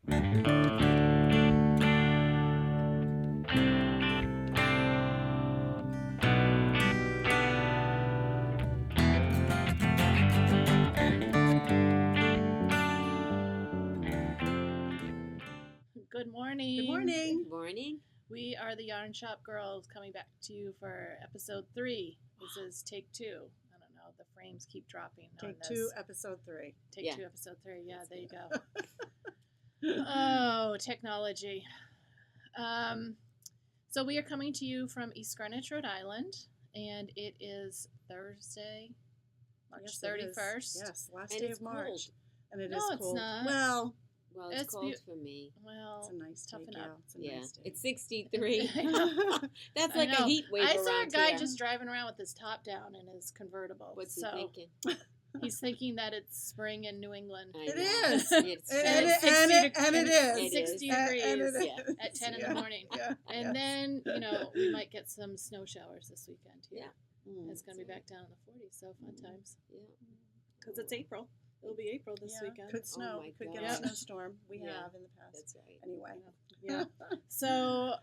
Good morning. Good morning. Good morning. We are the Yarn Shop Girls coming back to you for episode 3. This is take 2. I don't know. The frames keep dropping on Take this. 2, episode 3. Take 2, episode 3. Yeah, there you go. Oh, technology. So we are coming to you from East Greenwich, Rhode Island, and it is Thursday, March 31st. Yes, last And day it's of March. cold. And it No, is it's cold. not. Well, It's It's cold for me. Well, it's a nice toughen day, up. Gail. It's a Yeah, nice day. it's 63. I know. That's I like know. a heat wave I saw a around guy here. just driving around with his top down in his convertible. What's he so thinking? He's thinking that it's spring in New England. I It know. is. It's And true. it is. It is. 60 And degrees it Yeah. is. at 10 in Yeah. the morning. Yeah. And then, we might get some snow showers this weekend here. Yeah. Mm. It's going to be back down in the 40s, so fun times. Yeah. Because it's April. It'll be April this Yeah, weekend. could snow. my Could get God. a snowstorm. We Yeah. have in the past. That's right. Anyway. Yeah. So,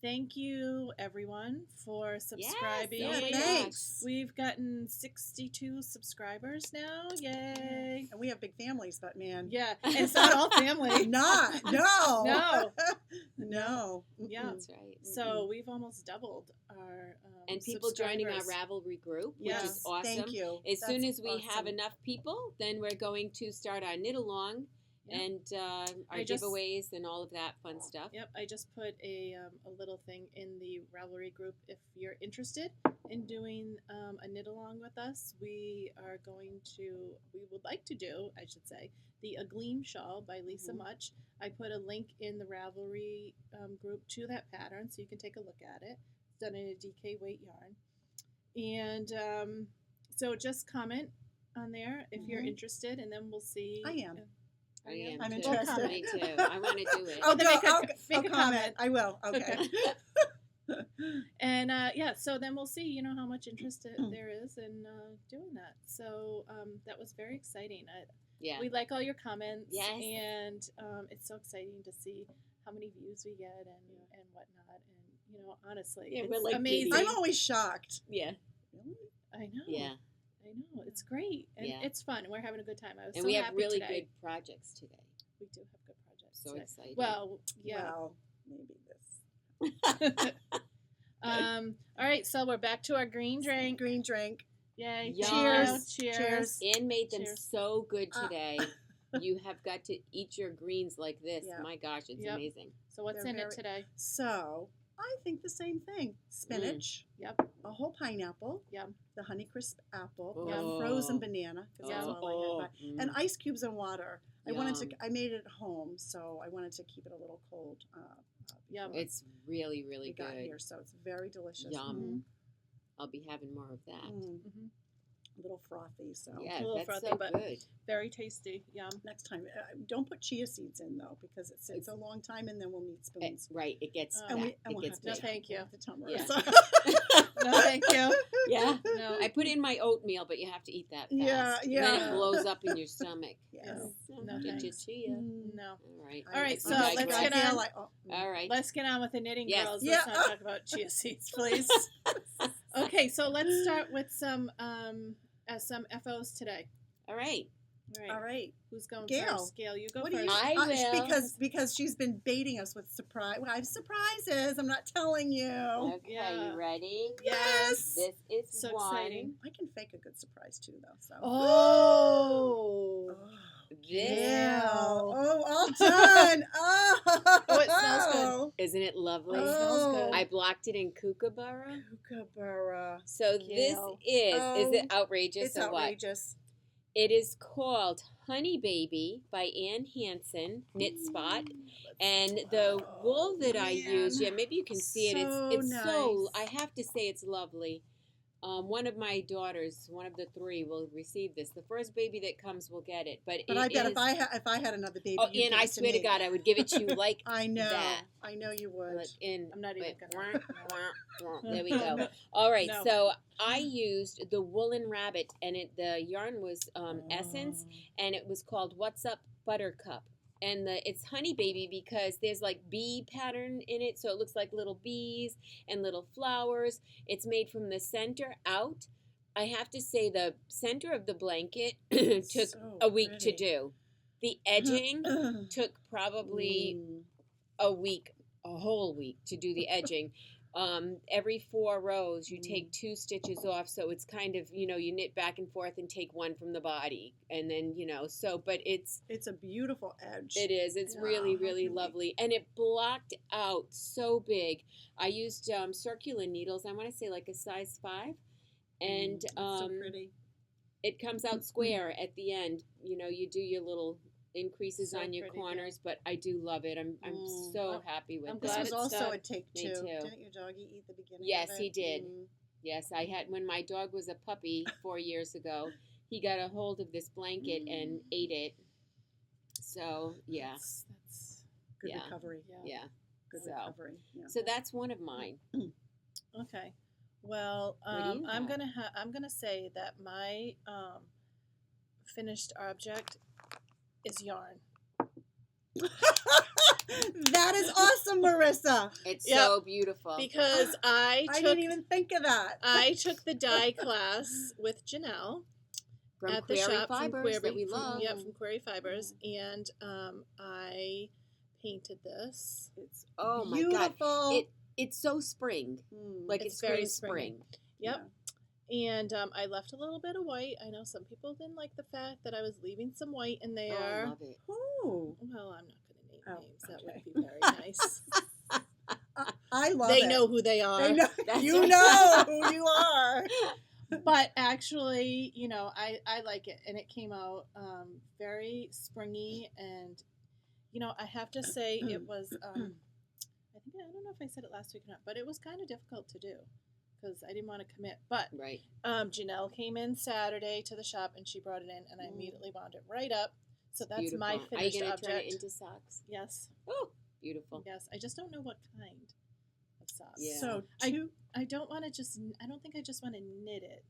thank you, everyone, for subscribing. Yes, oh my Thanks. We've gotten 62 subscribers now. Yay. And we have big families, but man. Yeah, and it's not all family. Not. No. No. No. Yeah. That's right. So we've almost doubled our And people joining our subscribers. Ravelry group, Yes. which is awesome. Thank you. As soon That's as we have awesome. enough people, then we're going to start our knit along Yep. and our I just- giveaways and all of that fun stuff. Yep, I just put a little thing in the Ravelry group. If you're interested in doing a knit along with us, we would like to do, I should say, the A Gleam Shawl by Lisa Mhm. Much. I put a link in the Ravelry group to that pattern, so you can take a look at it. It's done in a DK weight yarn. And so just comment on there if you're Mhm. interested, and then we'll see. I am. I am I'm too. interested. Me too. I want to do it. I'll Then go. make a- I'll make a comment. I will. Okay. And so then we'll see, how much interest there is in doing that. So that was very exciting. Yeah. We like all your comments. Yes. And it's so exciting to see how many views we get and whatnot. And, honestly, Yeah, it's we're like amazing. I'm always shocked. Yeah. Really? I know. Yeah. I know. It's great. And Yeah. it's fun. We're having a good time. I was And so we have happy really today. good projects today. We do have good projects. So today. excited. Well, yeah. Well, maybe this. All right, so we're back to our green drink. Green drink. Yay. Yes. Cheers. Cheers. Anne made them Cheers. so good today. You have got to eat your greens like this. Yeah. My gosh, it's Yep. amazing. So what's They're in it very- today? So, I think the same thing. Spinach. Yep. A whole pineapple. Yum. The Honeycrisp apple. Oh. A frozen banana, because that's Yeah. all I had. Mm. And ice cubes and water. I Yum. made it at home, so I wanted to keep it a little cold. Yum. before It's really, really we got good. here, so it's very delicious. Yum. Mhm. I'll be having more of that. Mhm. A little frothy, so. Yeah, A little that's frothy, so but- good. Very tasty. Yum. Next time, don't put chia seeds in though, because it sits a long time, and then we'll need spoons. Right, it gets Oh. And fat. we'll It gets have to No, big. thank you. the tumbler. Yeah. So- No, thank you. Yeah. No. I put in my oatmeal, but you have to eat that fast. Yeah, Then yeah. it blows up in your stomach. Yes. No, Get your thanks. chia. No. All right. All right, I so digress. let's get on. All right. Let's get on with the knitting, Yes. girls. Yeah. Let's not talk about chia seeds, please. Okay, so let's start with some FOs today. All right. All right. Who's going Gail. first? Gail, you go What do first. you? I will. Because she's been baiting us with surprise. Well, I have surprises. I'm not telling you. Okay, Yeah. you ready? Yes. This is So one. exciting. I can fake a good surprise too, though. So. Oh. This Yeah. Oh, all done. Oh. Oh, it smells isn't it lovely? Oh, it smells good. I blocked it in Kookaburra. Kookaburra. So Gail. this is it outrageous It's or what? outrageous. It is called Honey Baby by Ann Hansen, Knit Spot. And the wool that I use, yeah, maybe you can see it. It's So so, nice. I have to say it's lovely. One of my daughters, one of the three, will receive this. The first baby that comes will get it. But But it I bet is- if I had another baby, Oh, you'd and give I it swear to me. God, I would give it to you like I know. that. I know you would. I'm not even gonna. gonna. There we go. All right, No. so I used the woolen rabbit, and the yarn was Essence, and it was called What's Up Buttercup. and it's Honey Baby because there's like bee pattern in it, so it looks like little bees and little flowers. It's made from the center out. I have to say the center of the blanket took So a week to pretty. do. The edging took probably a week, a whole week to do the edging. Every 4 rows you take 2 stitches off, so it's kind of, you knit back and forth and take 1 from the body, and then but it's a beautiful edge. it is. It's Yeah, really, how really can we- lovely. And it blocked out so big. I used circular needles. I want to say like a size 5. And It's so pretty. it comes out square at the end. You do your little increases So on your pretty, corners, but I do love it. I'm so Well, happy with I'm it. This glad was it's also done. a take Me 2. too. Didn't your doggy eat the beginning Yes, of it? he did. Yes, I had when my dog was a puppy 4 years ago. He got a hold of this blanket and ate it. So yeah, That's Good Yeah. recovery. yeah. yeah. Good So- recovery. Yeah. So that's one of mine. Okay. Well, What do you I'm have? I'm gonna say that my finished object is yarn. That is awesome, Marissa. It's Yep. so beautiful. Because I I took didn't even think of that. I took the dye class with Janelle From at the Query shop Fibers from that we Query, love. Yep, from Query Fibers, and I painted this. It's Oh my beautiful. God. It's so spring. Like It's it's very very springy. spring. Yep. And I left a little bit of white. I know some people didn't like the fact that I was leaving some white in Oh, there. I love it. Ooh. Well, I'm not going to name Oh, names. That okay. wouldn't be very nice. I love They it. know who they are. They know. That's You right. know who you are. But actually, I like it. And it came out very springy. And, I have to say it was, I don't know if I said it last week or not, but it was kind of difficult to do because I didn't want to commit. But Right. Janelle came in Saturday to the shop and she brought it in and I immediately wound it right up. So that's Beautiful. my Are you finished going to object. turn it into socks? Yes. Oh, beautiful. Yes. I just don't know what kind of socks. Yeah. So I two. I don't want to I don't think I just want to knit it.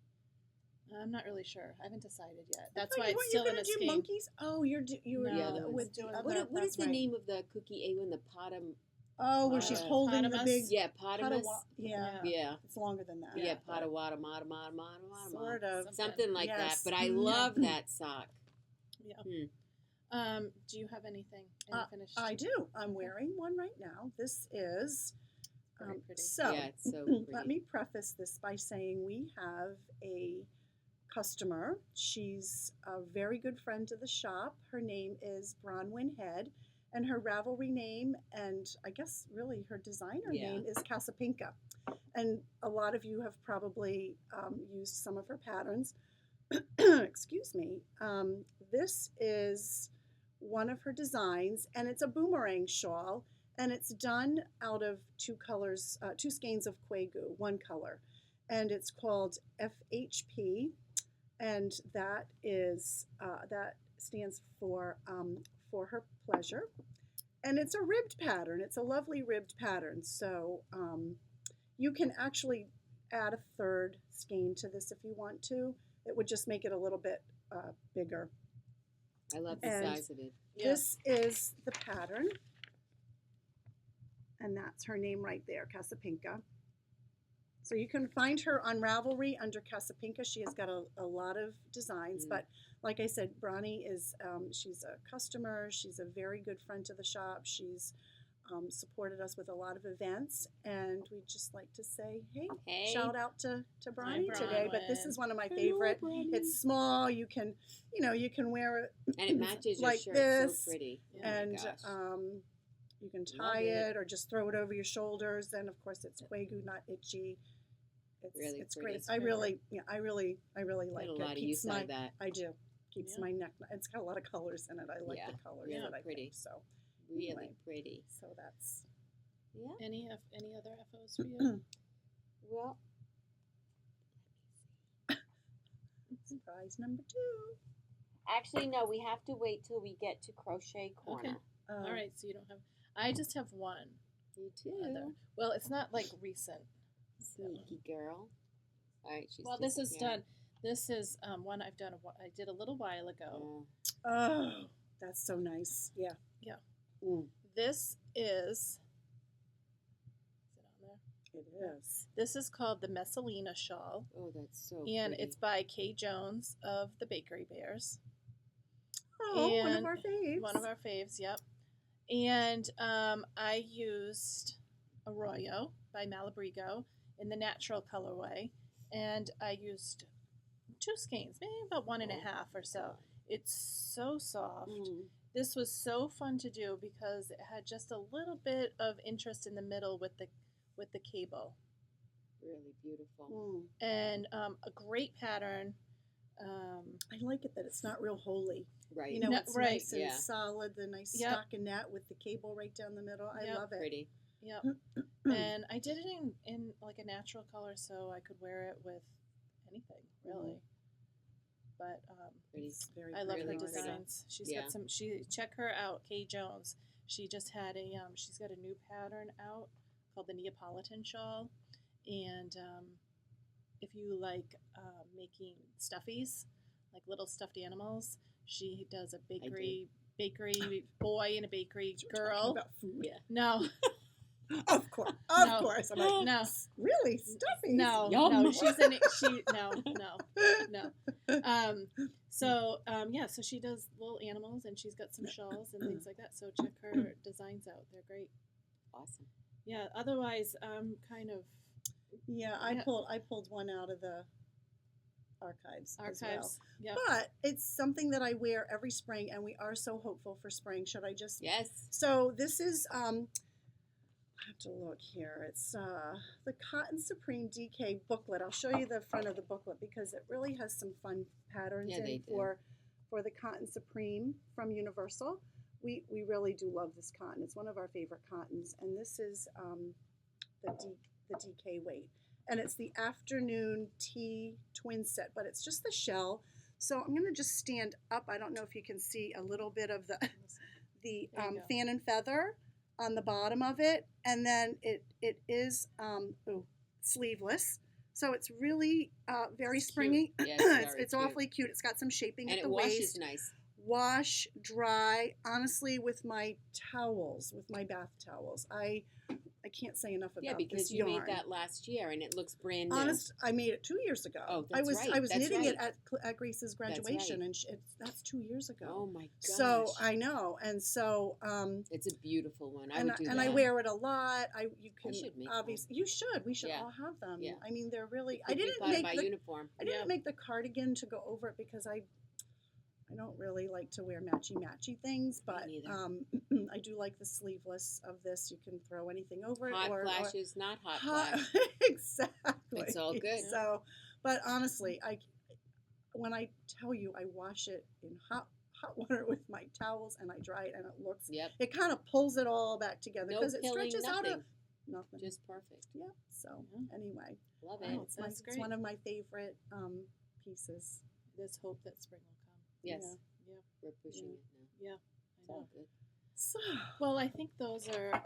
I'm not really sure. I haven't decided yet. That's why it's still you're in gonna a do skein. monkeys. Oh, you were No, with it's the doing- other. What is that's the right. name of the cookie A one? The potom? Oh, where she's holding the Potamus? big. Yeah, potamus. Yeah, Yeah. it's longer than that. Yeah, but- potawata, Sort of. something like that. Yes. But I Mm. love that sock. Yeah. Hmm. Do you have anything? Any finished? I do. I'm wearing one right now. This is. Very pretty. So, Yeah, it's so pretty. let me preface this by saying we have a customer. She's a very good friend to the shop. Her name is Bronwyn Head, and her Ravelry name, and I guess really her designer Yeah. name is Casapinka. And a lot of you have probably used some of her patterns. Excuse me. This is one of her designs, and it's a boomerang shawl, and it's done out of 2 colors, 2 skeins of Quegu, 1 color, and it's called FHP, and that is that stands for her pleasure, and it's a ribbed pattern. It's a lovely ribbed pattern, so you can actually add a 3rd skein to this if you want to. It would just make it a little bit bigger. I love the And size of it. Yeah. This is the pattern, and that's her name right there, Casapinka. So you can find her on Ravelry under Casapinka. She has got a lot of designs, but like I said, Bronnie is, she's a customer. She's a very good friend to the shop. She's supported us with a lot of events, and we'd just like to say, hey, shout out to Bronnie today. But this is one of my favorite. It's small. You can, you can wear it And it matches your like shirt this, so pretty. and Oh my gosh. you can Love tie it. it or just throw it over your shoulders. And of course, it's Quegu, not itchy. Really It's pretty. great. I really like Got a it. lot of Keeps use out of that. I do. Keeps Yeah. my neck. It's got a lot of colors in it. I like Yeah, the colors really that I pretty. picked. So Really anyway. pretty. so that's Yeah. Any other FOs for you? Well, surprise number 2. actually, no. We have to wait till we get to Crochet Corner. All right. So you don't have. I just have one. You too. Other. Well, it's not like recent. Sneaky girl. All right. She's Well, this is disappearing. done. This is one I've done. I did a little while ago. Oh, Oh, that's so nice. Yeah. Mm, This is it on there? it is. This is called the Messalina shawl, Oh, that's so and pretty. it's by Kay Jones of the Bakery Bears. Oh, one of And our faves. One of our faves, yep. And I used Arroyo by Malabrigo in the natural colorway, and I used 2 skeins, maybe about 1.5 or so. It's so soft. Mm. This was so fun to do because it had just a little bit of interest in the middle with the cable, Really beautiful. Mm. and a great pattern. I like it that it's not real holy. Right. You know, No, it's right. nice and Yeah. solid, the nice Yep. stockinette with the cable right down the middle. I Yep. love it. Pretty. Yep. And I did it in like a natural color, so I could wear it with anything really. But Pretty. It's very I love Really her pretty. designs. She's Yeah. got some. Check her out, Kay Jones. She just had she's got a new pattern out called the Neapolitan shawl, and if you like making stuffies, like little stuffed animals, she does a bakery boy and a bakery We're talking girl. about food. Yeah. No, Of course. No. Of course. I'm like, no, really? Stuffies? no, Yum. no. So she does little animals, and she's got some shawls and things like that. So check her designs out; they're great. Awesome. Yeah. Otherwise, kind of Yeah, I pulled one out of the archives. As well. archives. Yeah. But it's something that I wear every spring, and we are so hopeful for spring. Should I just? Yes. So this is I have to look here. It's the Cotton Supreme DK booklet. I'll show you the front of the booklet because it really has some fun patterns Yeah, they in do. for the Cotton Supreme from Universal. We really do love this cotton. It's one of our favorite cottons, and this is the DK weight, and it's the afternoon tea twin set, but it's just the shell. So I'm gonna just stand up. I don't know if you can see a little bit of the There you go. fan and feather on the bottom of it, and then it is sleeveless, so it's really very It's cute. springy. Yeah, it's very it's cute. awfully cute. It's got some shaping And at it the washes waist. nice. Wash, dry. Honestly, with my towels, with my bath towels, I can't say enough about Yeah, because this you yarn. made that last year and it looks brand new. Honest, I made it 2 years ago. Oh, I that's was right. I was That's knitting it right. at Grace's graduation, and that's 2 years ago. Oh my gosh. So I know, and so It's a beautiful one. I and would do and that. I wear it a lot. You can should make obviously you should. We should Yeah. all have them. Yeah. I mean, they're really. Could I be didn't part of make my the uniform. I didn't Yeah. make the cardigan to go over it because I don't really like to wear matchy things, but neither. I do like the sleeveless of this. You can throw anything over it. Hot or flashes, not hot hot, flash. exactly. It's all good. So, but honestly, when I tell you I wash it in hot water with my towels and I dry it and it looks, Yep. it kind of pulls it all back together No because it pilling, stretches out nothing. of nothing. Just perfect. Yeah. So Yeah. anyway, Love Wow. it. That's it's great. one of my favorite pieces. There's hope that spring will come. Yes. Yeah. We're pushing Yeah. it now. Yeah. It's I all know. good. So Well, I think those are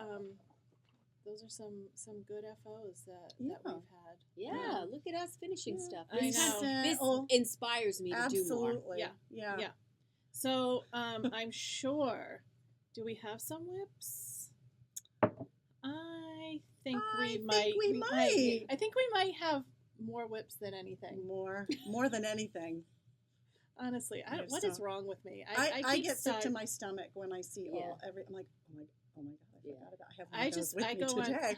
some good FOs that Yeah. we've had. Yeah, look at us finishing Yeah. stuff. I This, know. this Oh, inspires me to do more. absolutely. Yeah. Yeah. Yeah. So I'm sure. Do we have some whips? I think I we think we might. I think we might have more whips than anything. More than anything. Honestly, I have what is some- wrong with me? I keep get sick to side- my stomach when I see Yeah. I'm like, oh my god, Yeah. I have one I of those just- with I me go on- today.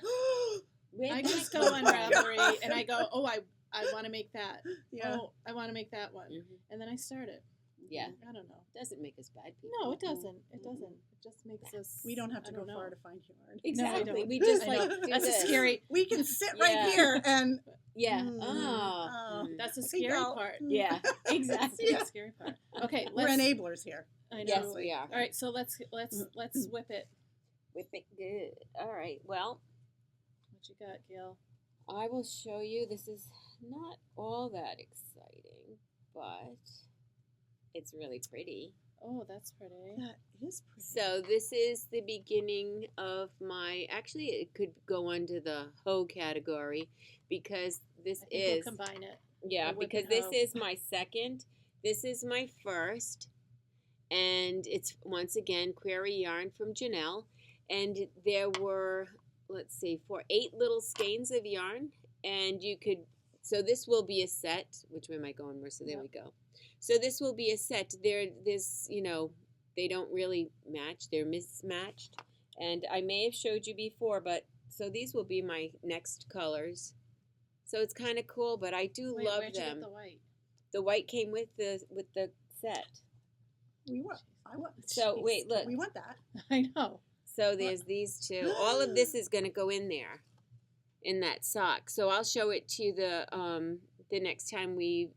Where'd I that just go come on from? Ravelry and I go, oh, I want to make that. Yeah. Oh, I want to make that one, Mhm. and then I start it. Yeah. I don't know. Doesn't make us bad people. No, it doesn't. It Mhm. doesn't. It just makes us. We don't have to I go don't know. far to find yarn. Exactly. don't. We just I like know. do That's this. a scary. We can sit Yeah. right here and Yeah. Mm. Oh. Oh. Mm. That's the I think scary I'll- part. Yeah. That's Exactly. the scary part. Okay, we're let's. enablers here. I know. Yes, we are. All right, so let's whip it. Whip it good. All right. Well, What you got, Gail? I will show you. This is not all that exciting, but it's really pretty. Oh, that's pretty. That is pretty. So this is the beginning of my. Actually, it could go under the hoe category because this I think is we'll combine it. yeah the whip because and this hoe. is my second. This is my first, and it's once again Query Yarn from Janelle. And there were, let's see, 8 little skeins of yarn, and you could, so this will be a set. Which way am I going, Marissa? There we go. So this will be a set. There's, they don't really match. They're mismatched. And I may have showed you before, but so these will be my next colors. So it's kind of cool, but I do love where'd you them. get the white? The white came with the set. We want. I want. So wait, look. We want that. I know. So there's these two. All of this is going to go in there, in that sock. So I'll show it to you the next time we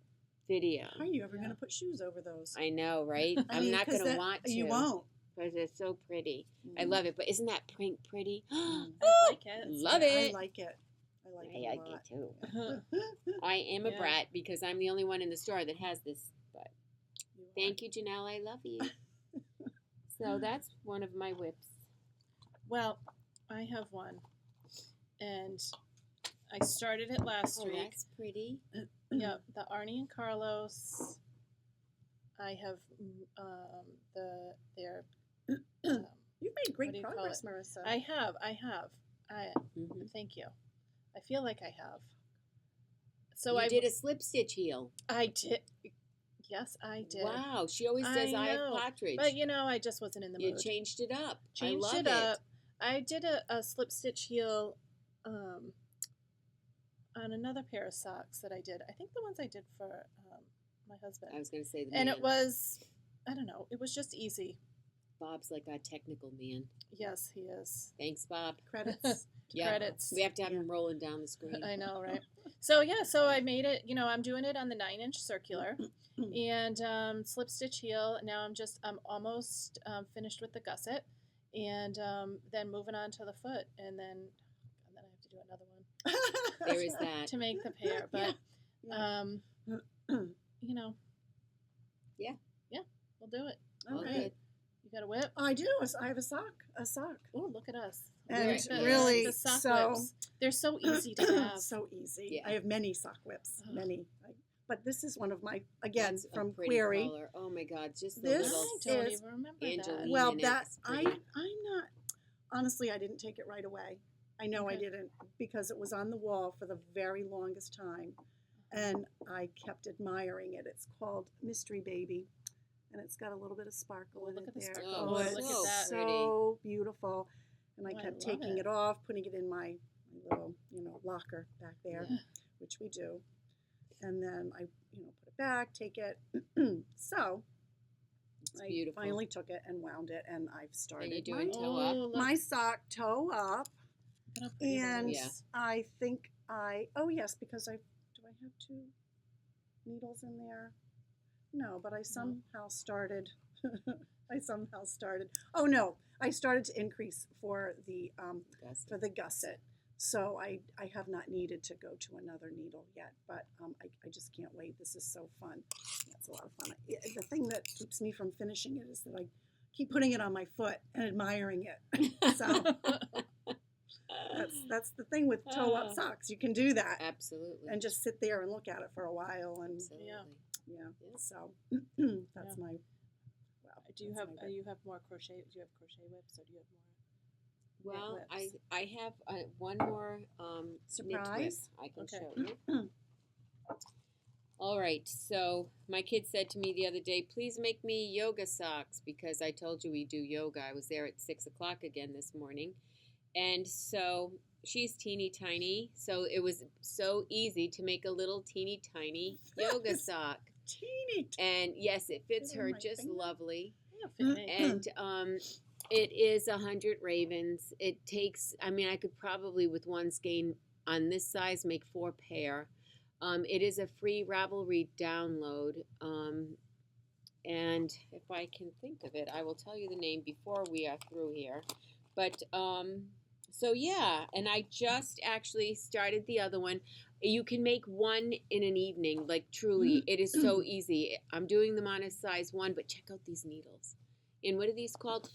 video. How are you ever going to put shoes over those? I know, right? I I'm mean, not 'cause going to want to. You won't. Because they're so pretty. I love it. But isn't that print pretty? I like it. Love it. I like it. I like it a like lot. it too. I am a Yeah. brat because I'm the only one in the store that has this. But thank you, Janelle. I love you. So that's one of my whips. Well, I have one, and I started it last week. That's pretty. Yep, the Arnie and Carlos. I have their. You've made What great do you call progress, it? Marissa. I have. Mhm. Thank you. I feel like I have. So You I did a slip stitch heel. I did. Yes, I did. Wow, she always says I have know, partridge. But I just wasn't in the You mood. changed it up. Changed I love it up. I did a slip stitch heel on another pair of socks that I did. I think the ones I did for my husband. I was going to say the And man. it was, I don't know, it was just easy. Bob's like our technical man. Yes, he is. Thanks, Bob. Credits. Yeah. Credits. We have to have him rolling down the screen. I know, right? So I made it. I'm doing it on the 9-inch circular, and slip stitch heel. Now I'm almost finished with the gusset, and then moving on to the foot, and then I have to do another one There is that. to make the pair. But Yeah. yeah, we'll do it. All Okay. good. You got a whip? I do. I have a sock. A sock. Oh, look at us. And Right. really, the sock so whips. They're so easy to have. so easy. Yeah. I have many sock whips. Ugh. Many. But this is one of my, again, That's a from pretty Query. color. Oh my God, just the This little. I don't is even remember Angelina. that. Well, and that it's pretty. I'm not. Honestly, I didn't take it right away. I know I Okay. didn't because it was on the wall for the very longest time, and I kept admiring it. It's called Mystery Baby, and it's got a little bit of sparkle Oh, in look it at the there. sparkle. Oh, it's look at that. so beautiful. And I Oh, I kept love taking it. it off, putting it in my little, locker back there, Yeah. which we do. And then I, put it back, take it. So It's I beautiful. finally took it and wound it, and I've started you're doing my, toe up? look. my sock toe up. Look how pretty that And is. Yeah. I think oh yes, because do I have 2 needles in there? No, but I somehow started, oh no, I started to increase for the gusset. So I have not needed to go to another needle yet, but I just can't wait. This is so fun. It's a lot of fun. The thing that keeps me from finishing it is that I keep putting it on my foot and admiring it. So that's the thing with toe up socks. You can do that Absolutely. and just sit there and look at it for a while. And Absolutely. yeah, Yeah. so that's Yeah. my. Do you that's have my whip. you have more crochet? Do you have crochet whips or do you have more? Well, whips? I have one more knit Surprise? whip I can Okay. show you. All right, so my kid said to me the other day, please make me yoga socks because I told you we do yoga. I was there at 6 o'clock again this morning. And so she's teeny tiny, so it was so easy to make a little teeny tiny yoga sock. Teeny. And yes, it fits Fit in her my just finger. lovely. Yeah, fit me. And it is 100 ravens. It takes, I could probably with one skein on this size make 4 pair. It is a free Ravelry download. And if I can think of it, I will tell you the name before we are through here. But so yeah, and I just actually started the other one. You can make one in an evening, like truly, it is so easy. I'm doing them on a size 1, but check out these needles. And what are these called?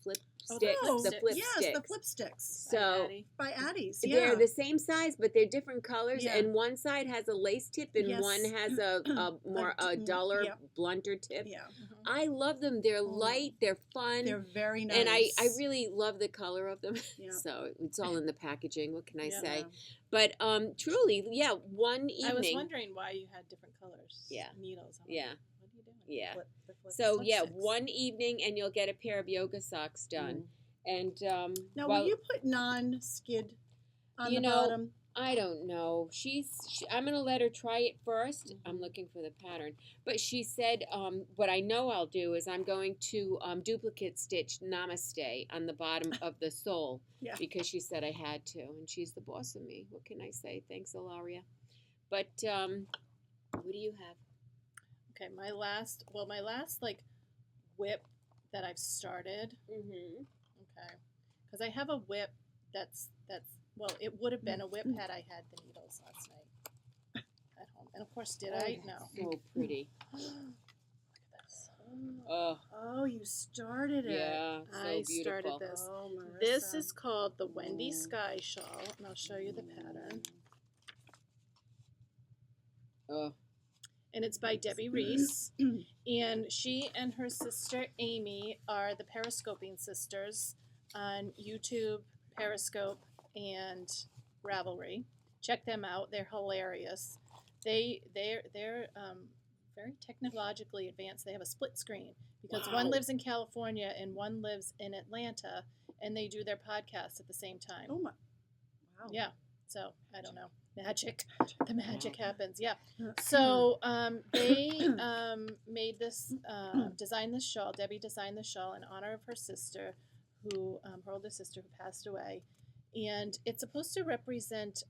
flip Oh, sticks. flip The sticks. flip yes, sticks. the flip sticks So Addie. by Addie's. they're Yeah. the same size, but they're different colors, Yeah. and one side has a lace tip, and Yes. one has a duller, Yep. blunter tip. Yeah. Mhm. I love them. They're light. They're fun. They're very nice. and I really love the color of them. Yeah. So it's all in the packaging. What can I Yeah. say? But truly, yeah, one evening. I was wondering why you had different colors. Yeah. Needles. I'm like, Yeah. what are you doing? Yeah. The flip So flip yeah, sticks. one evening, and you'll get a pair of yoga socks done. And Now, well, will you put non-skid on You the know, bottom? I don't know. I'm gonna let her try it 1st. I'm looking for the pattern, but she said, what I know I'll do is I'm going to duplicate stitch Namaste on the bottom of the sole. Yeah. Because she said I had to, and she's the boss of me. What can I say? Thanks, Ilaria. But what do you have? Okay, my last like whip that I've started. Mm-hmm. Okay, because I have a whip that's well, it would have been a whip had I had the needles last night at home. And of course, did I? No. So pretty. Look at this. Oh, Oh, you started it. yeah. So I beautiful. started this. Oh, Marissa. This is called the Wendy Sky Shawl, and I'll show you the pattern. Oh, And it's by Debbie Reese. And she and her sister Amy are the Periscoping Sisters on YouTube, Periscope, and Ravelry. Check them out; they're hilarious. They're very technologically advanced. They have a split screen because one Wow. lives in California and one lives in Atlanta, and they do their podcast at the same time. Oh my! Wow. Yeah. So I don't know. Magic. The magic happens. Yeah. So they made this, designed this shawl. Debbie designed the shawl in honor of her sister, her older sister who passed away. And it's supposed to represent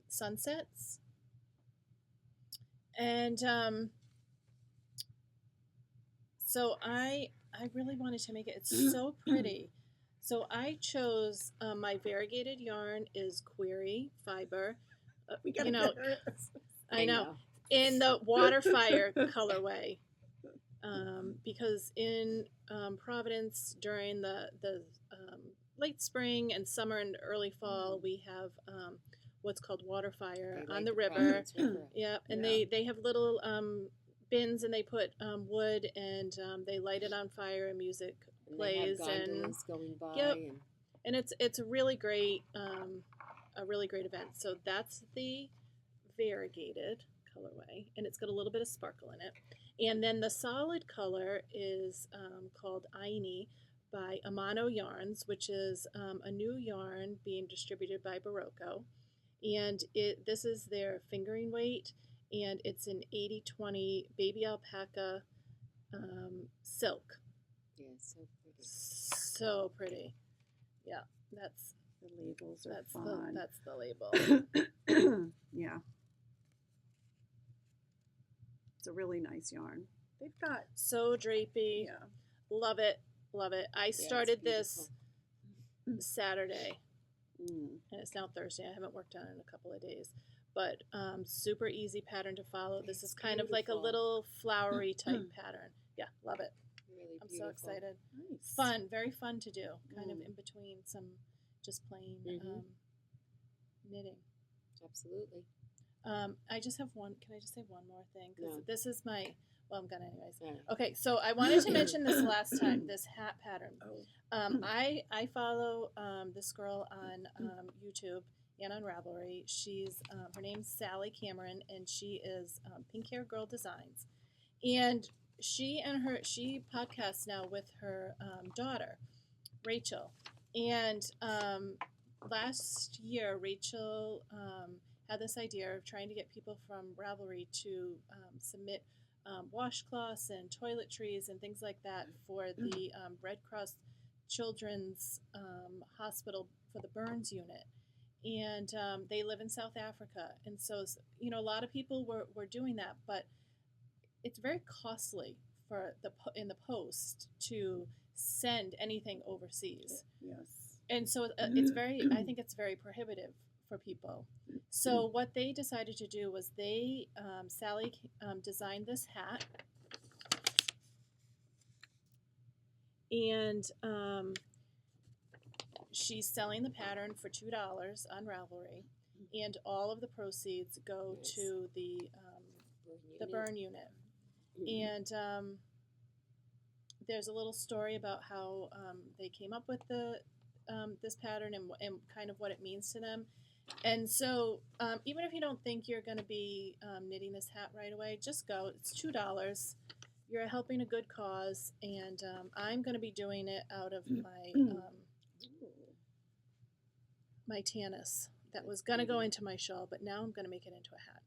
sunsets. And so I really wanted to make it. It's so pretty. So I chose my variegated yarn is Query Fiber. We gotta You know, get her- I know. In the Waterfire colorway. Because in Providence during the late spring and summer and early fall, we have what's called Waterfire on the river. Yeah, and Yeah. they have little bins, and they put wood, and they light it on fire, and music plays, and going by. Yep. and it's a really great event. So that's the variegated colorway, and it's got a little bit of sparkle in it. And then the solid color is called Aini by Amano Yarns, which is a new yarn being distributed by Barocco. And this is their fingering weight, and it's an 80/20 baby alpaca silk. Yeah, so pretty. So pretty. Yeah, that's The labels are that's fun. that's the label. Yeah. It's a really nice yarn. They've got So drapey. yeah. Love it. Love it. I it's started this beautiful. Saturday, Mm. and it's now Thursday. I haven't worked on it in a couple of days. But super easy pattern to follow. This is It's kind of like a beautiful. little flowery type pattern. Yeah, love it. Really I'm beautiful. so excited. Nice. Fun, very fun to do. Kind of Mm. in between some just plain Mhm. knitting. Absolutely. I just have one. Can I just say one more thing? Because No. this is my. Well, I'm gonna anyways. All right. Okay, so I wanted to mention this last time. This hat pattern. Oh. I follow this girl on YouTube and on Ravelry. She's her name's Sally Cameron, and she is Pink Hair Girl Designs, and she podcasts now with her daughter, Rachel, and last year Rachel had this idea of trying to get people from Ravelry to submit washcloths and toiletries and things like that for the Red Cross Children's Hospital for the burns unit. And they live in South Africa. And so, a lot of people were doing that, but it's very costly for in the post to send anything overseas. Yes. And so it's I think it's very prohibitive for people. So what they decided to do was Sally designed this hat, and she's selling the pattern for $2 on Ravelry, and all of the proceeds go Nice. to the burn unit. And there's a little story about how they came up with the this pattern and kind of what it means to them. And so even if you don't think you're going to be knitting this hat right away, just go. It's $2. You're helping a good cause, and I'm going to be doing it out of my Tanis that was going to go into my shawl, but now I'm going to make it into a hat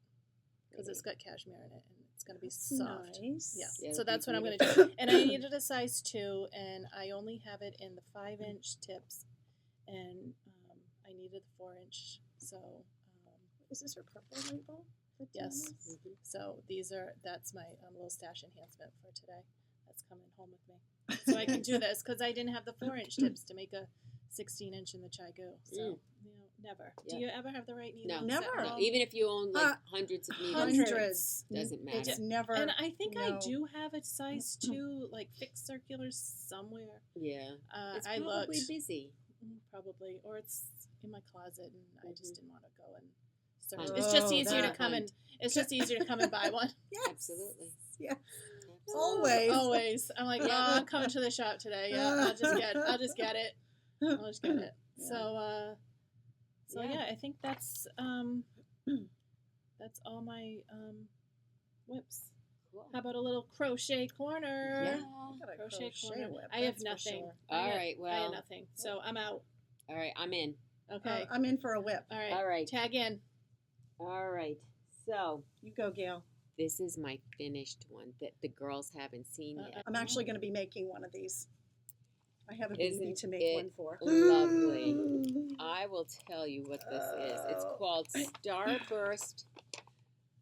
because it's got cashmere in it, and it's going to be soft. Nice. Yeah. So that's what I'm going to do. And I needed a size 2, and I only have it in the 5-inch tips, and I needed the 4-inch. So Is this her purple label? yes. So that's my little stash enhancement for today. That's coming home with me. So I can do this because I didn't have the 4-inch tips to make a 16-inch in the chai goo. So never. Yeah. Do you ever have the right needle? No, Never. no. Even if you own like hundreds of needles, Hundreds. doesn't matter. It's never. And I think I no. do have a size 2, like fixed circulars somewhere. Yeah, it's I probably looked. busy. Probably, or it's in my closet, and I just didn't want to go and search. Hunt. It's just Oh, easier to that. come and it's just easier to come and buy one. Yes. Absolutely. Yeah. Absolutely. Always. Always. I'm like, Yeah. I'm coming to the shop today. Yeah, I'll just get it. I'll just get it. Yeah. So Yeah. yeah, I think that's all my whips. Cool. How about a little crochet corner? Yeah. I got a Crochet crochet corner. whip, I have that's for nothing. sure. All right. I Well. have nothing. So I'm out. All right. I'm in. Okay. I'm in for a whip. all right. All right. Tag in. All right. So You go, Gail. this is my finished one that the girls haven't seen yet. I'm actually going to be making one of these. I have a baby Isn't to make it one for. lovely? I will tell you what this is. It's Oh. called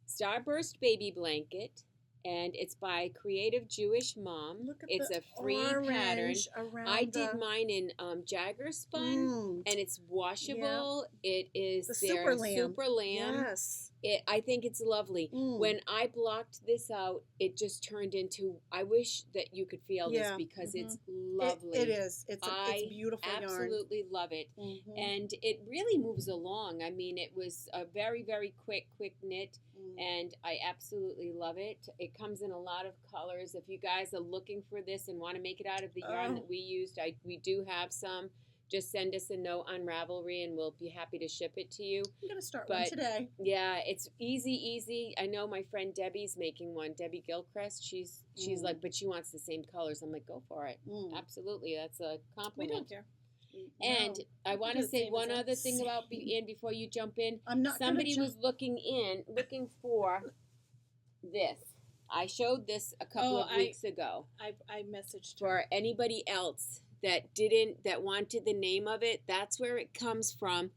Starburst Baby Blanket, and it's by Creative Jewish Mom. Look at It's the a free pattern. orange around I did the- mine in Jagger spun, and it's washable. It is The their Super Lamb. Super Lamb. Yes. I think it's lovely. Mm. When I blocked this out, it just turned into. I wish that you could feel this Yeah. because Mhm. it's lovely. It is. It's I beautiful yarn. Absolutely love it. Mhm. And it really moves along. I mean, it was a very, very quick knit, Mm. and I absolutely love it. It comes in a lot of colors. If you guys are looking for this and want to make it out of the yarn Oh. that we used, we do have some. Just send us a note on Ravelry, and we'll be happy to ship it to you. I'm going to start one But- today. Yeah, it's easy. I know my friend Debbie's making one. Debbie Gilchrist. She's like, but she wants the same colors. I'm like, go for it. Mm. Absolutely, that's a We compliment. don't care. And No. I want to do the say same one as other us. thing about Anne before you jump in. I'm not gonna Somebody jump- was looking for this. I showed this a couple Oh, of weeks ago. I messaged her. For anybody else that wanted the name of it, that's where it comes from.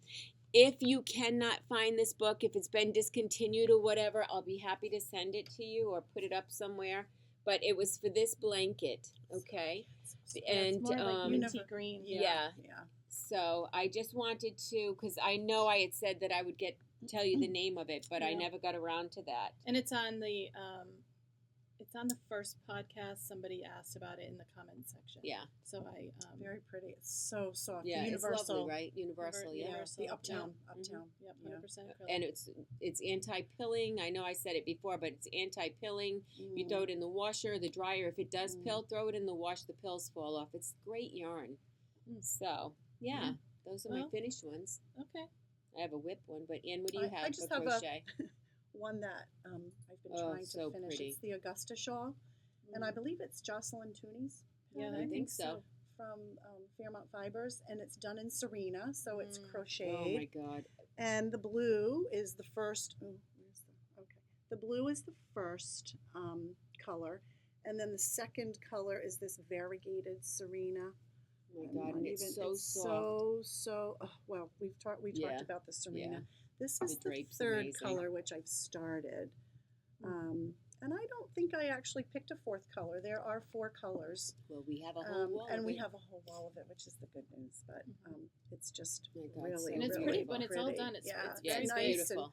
If you cannot find this book, if it's been discontinued or whatever, I'll be happy to send it to you or put it up somewhere. But it was for this blanket, okay? Yeah, And it's more like um, minty green. yeah. Yeah. So I just wanted to, because I know I had said that I would tell you the name of it, but I Yeah. never got around to that. And it's on the first podcast. Somebody asked about it in the comments section. Yeah, So I Very pretty. It's so soft. yeah, Universal. it's lovely, right? Universal, yeah. Universal. The uptown. Mhm. Uptown. Yep, Yeah. 100% acrylic. And it's anti-pilling. I know I said it before, but it's anti-pilling. You Mm. throw it in the washer, the dryer. If it does Mm. pill, throw it in the wash. The pills fall off. It's great yarn. Mm. So yeah, those are my Well. finished ones. Okay. I have a whip one, but Anne, what do you I have just for have a- crochet? One that I've been Oh, trying to so finish. pretty. It's the Augusta shawl, and I believe it's Jocelyn Tooney's. Yeah, pattern I think so. From Fairmont Fibers, and it's done in Serena, so it's Mm. crocheted. Oh my God! And the blue is the first. The blue is the first color, and then the second color is this variegated Serena. Oh my And God! not And it's even- so soft. So well, we talked Yeah. about the Serena. Yeah. This is The the drape's third amazing. color which I've started. And I don't think I actually picked a fourth color. There are 4 colors. Well, we have a whole wall. And of we it. have a whole wall of it, which is the good news. But it's just Oh my God, really, so And it's really pretty when it's all pretty. done. It's yeah, it's Yeah, very it's nice. beautiful. and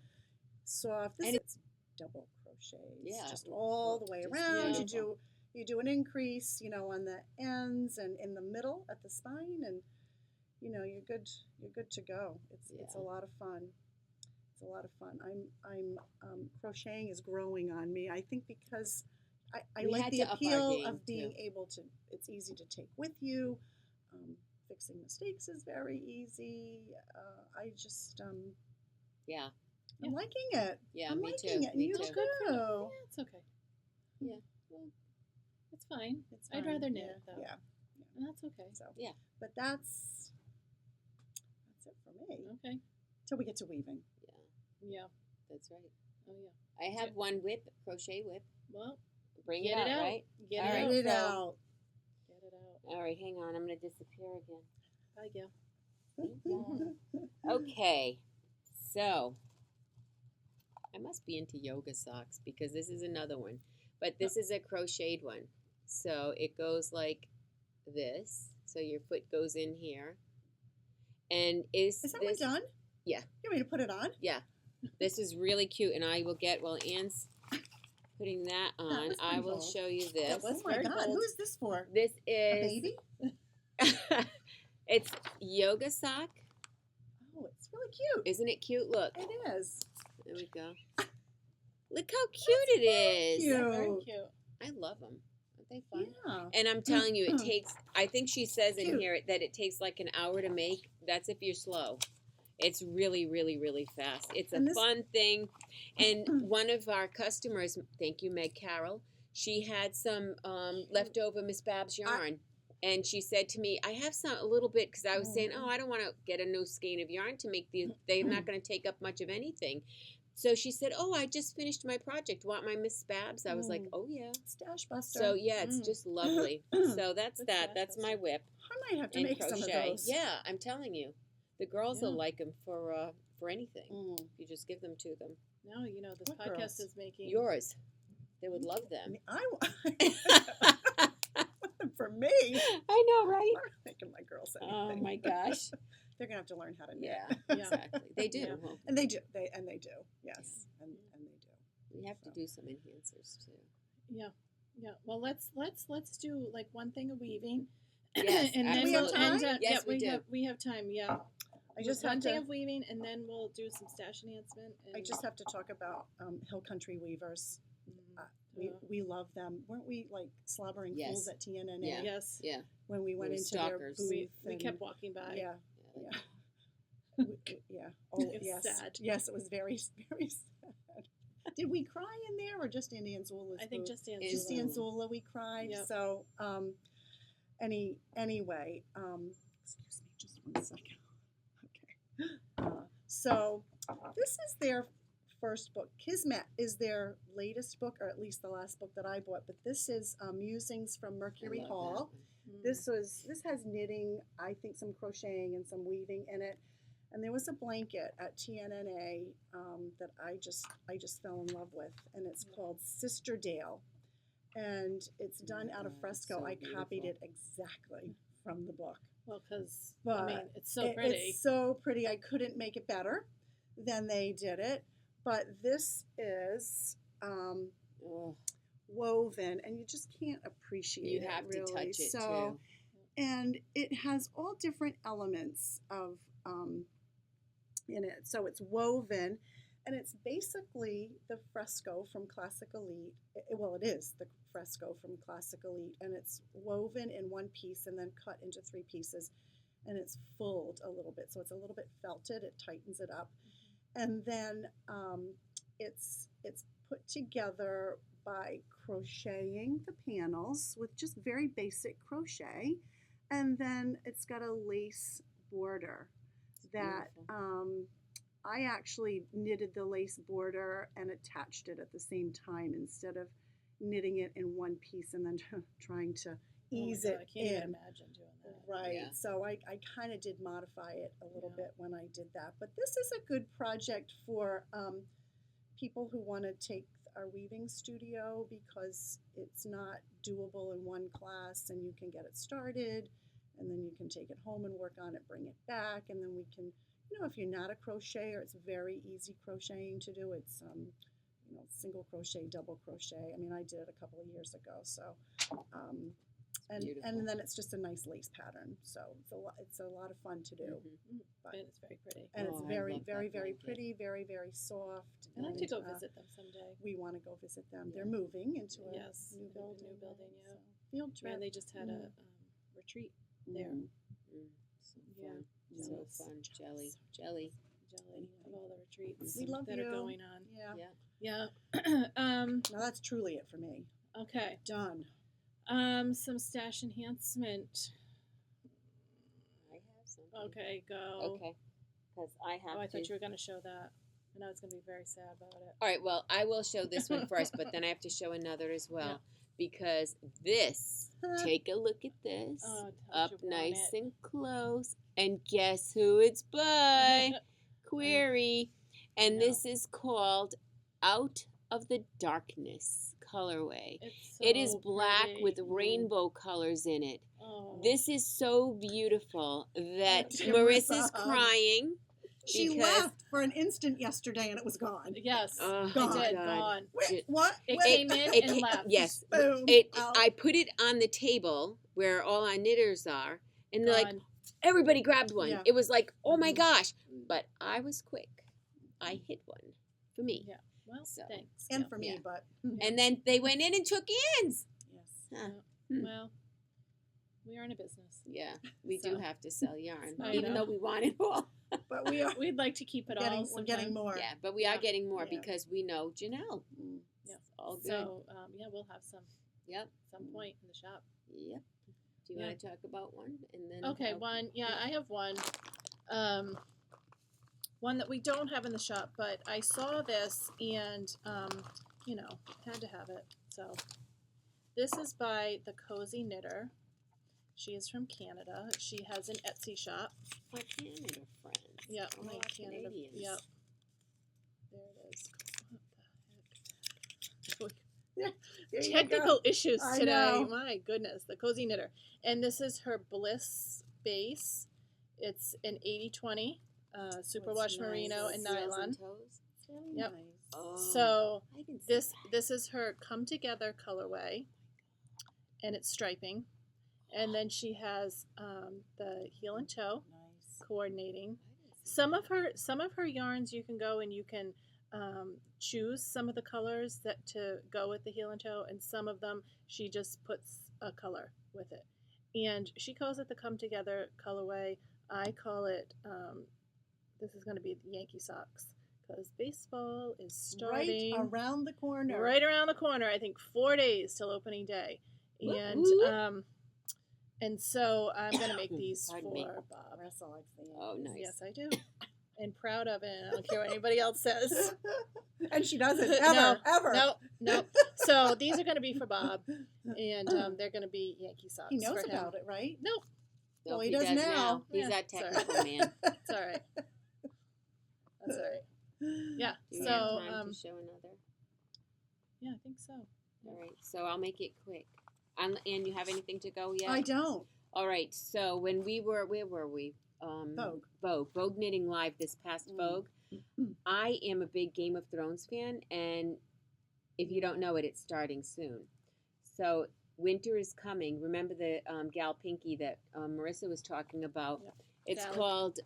soft. This And is double crochets, Yeah. just all the way Just around. You beautiful. you do an increase, on the ends and in the middle at the spine, and you're good. You're good to go. It's a lot of fun. It's a lot of fun. I'm crocheting is growing on me. I think because I We like had the to up our appeal game, of being too. able to. It's easy to take with you. Fixing mistakes is very easy. I just Yeah. I'm liking it. Yeah, I'm me liking too. it. Me You too. too. Yeah, it's okay. Yeah, well, it's fine. It's I'd fine. rather knit though. Yeah. And that's okay. So Yeah. but that's it for me. Okay. Till we get to weaving. Yeah. That's right. Oh yeah. I have one whip, crochet whip. Well, Bring get it out, right? Get All it right. out. Get it so- out. Get it out. All right, hang on. I'm going to disappear again. Bye, Gail. Okay, so I must be into yoga socks because this is another one, but this is a crocheted one. So it goes like this. So your foot goes in here, and Is that one this done? Yeah. You want me to put it on? Yeah, this is really cute, and I will get while Anne's putting that on. was I pretty will bold. show you this. was Oh my very God! bold. Who is this for? This A is baby? it's yoga sock. Oh, it's really cute. Isn't it cute? Look, It is. there we go. Look how cute it is. cute. They're very cute. I love them. Aren't they fun? Yeah. And I'm telling you, it takes, I think she says in Cute. here that it takes like an hour to make. That's if you're slow. It's really, really, really fast. It's a And this- fun thing. And one of our customers, thank you, Meg Carroll, she had some leftover Miss Babs yarn. And she said to me, I have a little bit, because I was saying, oh, I don't want to get a new skein of yarn to make these. They're not going to take up much of anything. So she said, oh, I just finished my project. Want my Miss Babs? I was like, oh, yeah. Stash Buster. So, yeah, it's just lovely. So that's Good that. stash That's my buster. whip I might have to and make some of crochet. those. Yeah, I'm telling you. The girls will Yeah. like them for anything. Mm. You just give them to them. No, this What podcast girls? is making Yours. They would love them. I want them for me. I know, right? I'm not making my girls anything. Oh, my gosh. They're gonna have to learn how to knit. Yeah, Yeah. exactly. They do. Yeah. Well, And they do. They do. Yes. And they do. we have to do some enhancers, too. Yeah. Well, let's do like one thing of weaving. Yes, and then We have we'll time? end. Yes, we do. We have time. Yeah. I just one have thing to. of weaving, and then we'll do some stash enhancement. And, I just have to talk about Hill Country Weavers. Mm, We love them. Weren't we like slobbering Yes. fools at TNNA Yeah. yes. Yeah. when we went We were into their stalkers. booth? We and- kept walking by. Yeah. Yeah. Yeah. Yeah. Oh, It's yes. sad. Yes, it was very, very sad. Did we cry in there or just Andy and Zula's I think booth? just Is- Just Andy and Zula, we cried. Yep. So, anyway, excuse me, just one second. Okay. So, this is their first book. Kismet is their latest book, or at least the last book that I bought. But this is Musings from Mercury I love Hall. that one. Mm. This has knitting, I think some crocheting and some weaving in it. And there was a blanket at TNNA that I just fell in love with, and it's called Sister Dale, and it's done out of God, fresco. so I copied beautiful. it exactly from the book. Well, because But I mean, it's so pretty. It's so pretty. I couldn't make it better than they did it. But this is Oh, woven, and you just can't appreciate you it. have to really. touch it, So, too. and it has all different elements of in it. So it's woven, and it's basically the fresco from Classic Elite. Well, it is the fresco from Classic Elite, and it's woven in one piece and then cut into 3 pieces, and it's fulled a little bit, so it's a little bit felted. It tightens it up, and then it's put together by crocheting the panels with just very basic crochet, and then it's got a lace border that I actually knitted the lace border and attached it at the same time instead of knitting it in one piece and then trying to ease Oh my it God, I can't even in. imagine doing that. Right. Yeah. So I kind of did modify it a little Yeah. bit when I did that. But this is a good project for people who want to take our weaving studio, because it's not doable in one class, and you can get it started, and then you can take it home and work on it, bring it back, and then we can, if you're not a crocheter, it's very easy crocheting to do. It's single crochet, double crochet. I mean, I did it a couple of years ago. So, and Beautiful. then it's just a nice lace pattern. So it's a lot of fun to do. Mhm. But, And it's very pretty. and it's Oh, I very, love that very, very blanket. pretty, very, very soft. I'd like to go and, visit them someday. We want to go visit them. Yeah. They're moving into a Yes, new into a building. new building, right? yeah. So, field trip. And they just had a retreat there. Mm. So Yeah. fun. So Jealous. fun. Jelly. jelly of all the retreats We love that you. are going on. Yeah. Yeah. Yeah. Now that's truly it for me. Okay. Done. Some stash enhancement. I have something. Okay, go. Okay. Because I have Oh, I to. thought you were going to show that. And I was going to be very sad about it. All right, well, I will show this one first, but then I have to show another as well. Yeah. Because this, take a look at this. Oh, Up don't you want nice it? and close. And guess who it's by? Query. And know. this is called Out of the Darkness colorway. It's It is so black pretty. with rainbow colors in it. Oh. This is so beautiful that Dear Marissa's Marissa. crying. She Because- left for an instant yesterday and it was gone. Yes, Oh, Gone. I did. God. Gone. Wait, what? It Wait. came in It and ca- left. Yes. Boom. Out. I put it on the table where all our knitters are, and they're like, Gone. everybody grabbed one. Yeah. It was like, oh my Mhm. gosh. But I was quick. I hid one for me. Yeah. Well, So- thanks. And Yeah. for me, Yeah. but And then they went in and took ends. yes. Huh. Well, we are in a business. Yeah, we So- do have to sell yarn, I even know. though we want it all. But we are We'd like to keep it all. we're getting sometime. more. Yeah, but we are Yeah. getting more Yeah. because we know Janelle. Mm. Yeah. It's all good. So, yeah, we'll have some Yep. some point in the shop. Yep. Do you Yeah. want to talk about one and then? Okay, I'll- one. Yeah, I have one. One that we don't have in the shop, but I saw this and, had to have it. So, this is by the Cozy Knitter. She is from Canada. She has an Etsy shop. My Canada friends. Yep, Oh, my our Canada. Canadians. Yep. There it is. What the heck? There you Technical go. issues I today. know. My goodness, the Cozy Knitter. And this is her Bliss base. It's an 80-20 superwash That's merino nice. and Wheels nylon. and toes? It's really Yep. nice. Oh, So I didn't see this that. is her come together colorway, and it's striping. And then she has the heel and toe Nice. coordinating. I didn't see Some of her yarns you can go and you can choose some of the colors that to go with the heel and toe, and some of them she just puts a color with it. And she calls it the come together colorway. I call it this is going to be the Yankee socks because baseball is starting Right around the corner. right around the corner. I think 4 days till opening day, and Woo-hoo. and so I'm going to make these Pardon for me. Bob. Marissa likes the Oh, Yankees. nice. Yes, I do. And proud of it. And I don't care what anybody else says. And she doesn't ever, ever. No. So these are going to be for Bob, and they're going to be Yankee socks. He knows for him. about it, right? Nope, Well, Nope, he does now. He's Yeah, that sorry. technical man. it's all right. That's all right. Yeah. Do you So have time to show another? yeah, I think so. All right, so I'll make it quick. And you have anything to go yet? I don't. All right, so when we were, where were we? Vogue Knitting Live this past Vogue. I am a big Game of Thrones fan, and if you don't know it, it's starting soon. So winter is coming. Remember the gal Pinky that Marissa was talking about? Yep. It's Sally. called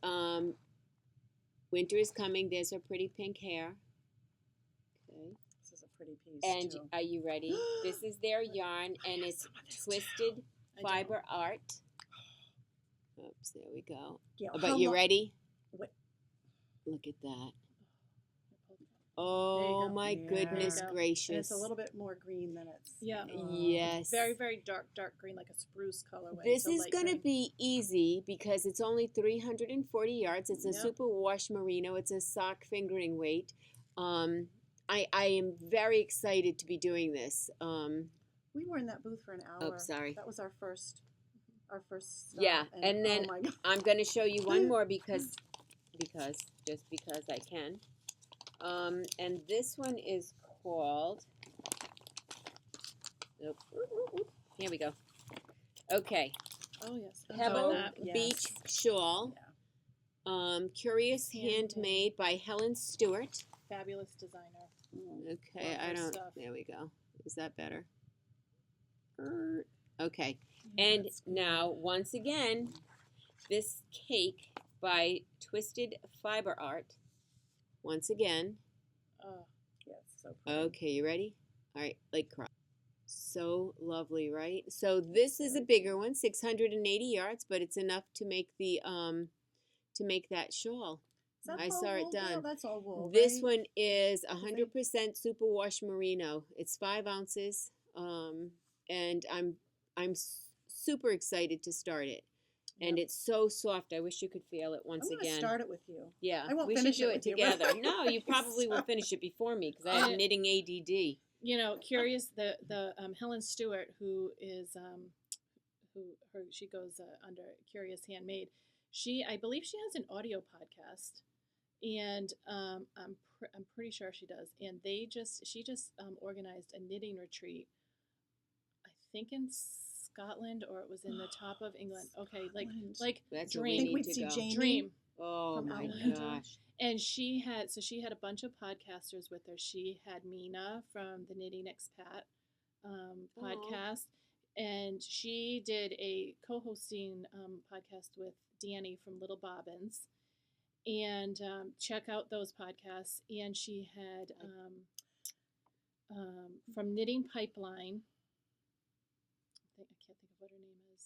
Winter is Coming. There's her pretty pink hair. Okay. This is a pretty piece, And too. are you ready? This is their yarn, and it's some of this, twisted I don't. fiber art. Oops, there we go. Yeah, Oh, how but you mu- ready? Wait. Look at that. There Oh you go. my Yeah. goodness There you go. gracious. And it's a little bit more green than it's. Yeah. Yes. Very, very dark green, like a spruce colorway. This so is light going to green. be easy because it's only 340 yards. It's a Yep. super wash merino. It's a sock fingering weight. I am very excited to be doing this. We were in that booth for an hour. Oh, sorry. That was our first stop. Yeah, and then- oh my God. I'm going to show you one more because I can. And this one is called. Oop, oop, oop, oop. Here we go. Okay, Oh yes. I'm Pebble doing that. Yes. Beach Shawl. Curious Handmade. Handmade by Helen Stewart. Fabulous designer. Okay, Love I her don't. stuff. There we go. Is that better? Okay. Yeah, And that's cool. now, once again, this cake by Twisted Fiber Art. Once again. Oh, Yes, so pretty. Okay, you ready? All right, like cry. So lovely, right? So this is a bigger one, 680 yards, but it's enough to make the to make that shawl. Is that I all saw it wool, Gail? done. That's all wool, This right? one is 100% superwash merino. It's 5 ounces, and I'm super excited to start it. And Yep. it's so soft. I wish you could feel it once I'm gonna again. start it with you. Yeah, I won't we should finish do it it with you, but- together. No, you probably will finish it before me because I have knitting ADD. you know, curious. The Helen Stewart, who is she goes under Curious Handmade. I believe she has an audio podcast, and I'm pretty sure she does. And she just organized a knitting retreat. I think in Scotland, or it was in the top of England. Okay, Scotland. like That's where we I dream, think we'd need to see go. Jamie. dream. Oh from my Ireland. gosh. And she had a bunch of podcasters with her. She had Mina from the Knitting Expat podcast, and she did a co-hosting podcast with Danny from Little Bobbins. And check out those podcasts. And she had from Knitting Pipeline. I can't think of what her name is.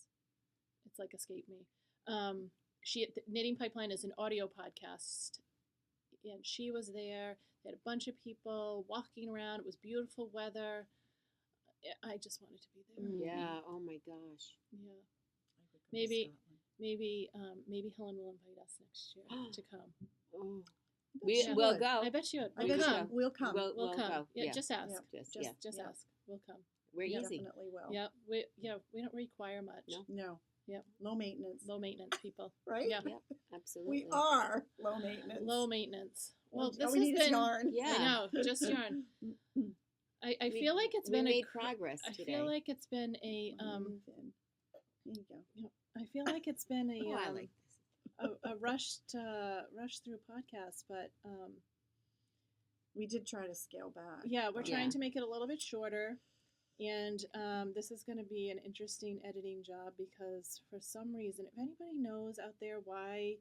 It's like escaped me. Knitting Pipeline is an audio podcast, and she was there. They had a bunch of people walking around. It was beautiful weather. I just wanted to be there. Yeah. Oh my gosh. Yeah. I would go to Maybe Scotland. maybe Helen will invite us next year to come. Oh. She We'll would. go. I bet she would. I We'll bet come. we'll come. We'll come. go. Yeah, just ask. Yeah. Just Yeah. ask. We'll come. We're We easy. definitely will. Yeah, we don't require much. No. No. Yep. Low maintenance. Low maintenance people. Right? Yeah. Yep. Absolutely. We are low maintenance. Low maintenance. Well, All this we has need been. is yarn. Yeah. I know, just yarn. I feel like it's we been made progress I today. feel like it's been a Move in. There you go. I feel like it's been a Oh, I like this. a rushed rush through podcast, but We did try to scale back. yeah, we're Yeah. trying to make it a little bit shorter. And this is going to be an interesting editing job because for some reason, if anybody knows out there why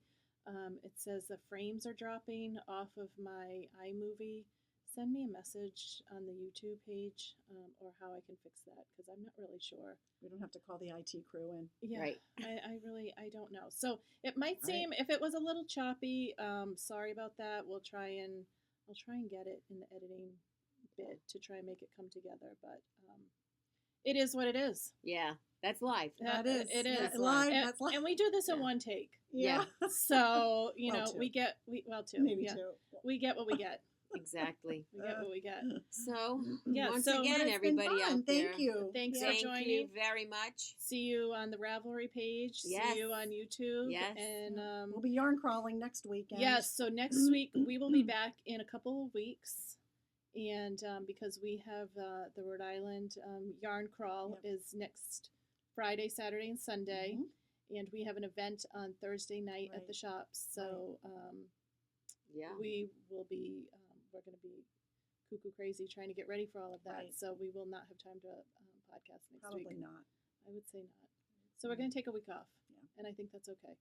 it says the frames are dropping off of my iMovie, send me a message on the YouTube page or how I can fix that because I'm not really sure. We don't have to call the IT crew in. Yeah, Right. I don't know. So it might seem if it was a little choppy, sorry about that. I'll try and get it in the editing bit to try and make it come together, but it is what it is. Yeah. That's live. That is. It is That's live. And, That's live. and we do this in Yeah. one take. Yeah. So you Well, know two. we get two. Maybe yeah. two. We get what we get. Exactly. We get what we get. So, Yeah, once so- again, But it's everybody been fun. out there. Thank you. Thanks Yeah. for Thank joining. you very much. See you on the Ravelry page. Yes. See you on YouTube. Yes. And We'll be yarn crawling next weekend. yes, so next week we will be back in a couple of weeks. And because we have the Rhode Island yarn crawl Yep. is next Friday, Saturday, and Sunday. Mhm. And we have an event on Thursday night at Right. the shops. So Yeah. we will be, we're going to be cuckoo crazy trying to get ready for all of that. Right. So we will not have time to podcast next Probably week. not. I would say not. So we're going to take a week off. Yeah. And I think that's okay.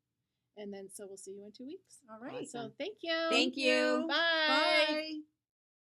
And then so we'll see you in 2 weeks. All right. So Awesome. thank you. Thank you. Bye. Bye.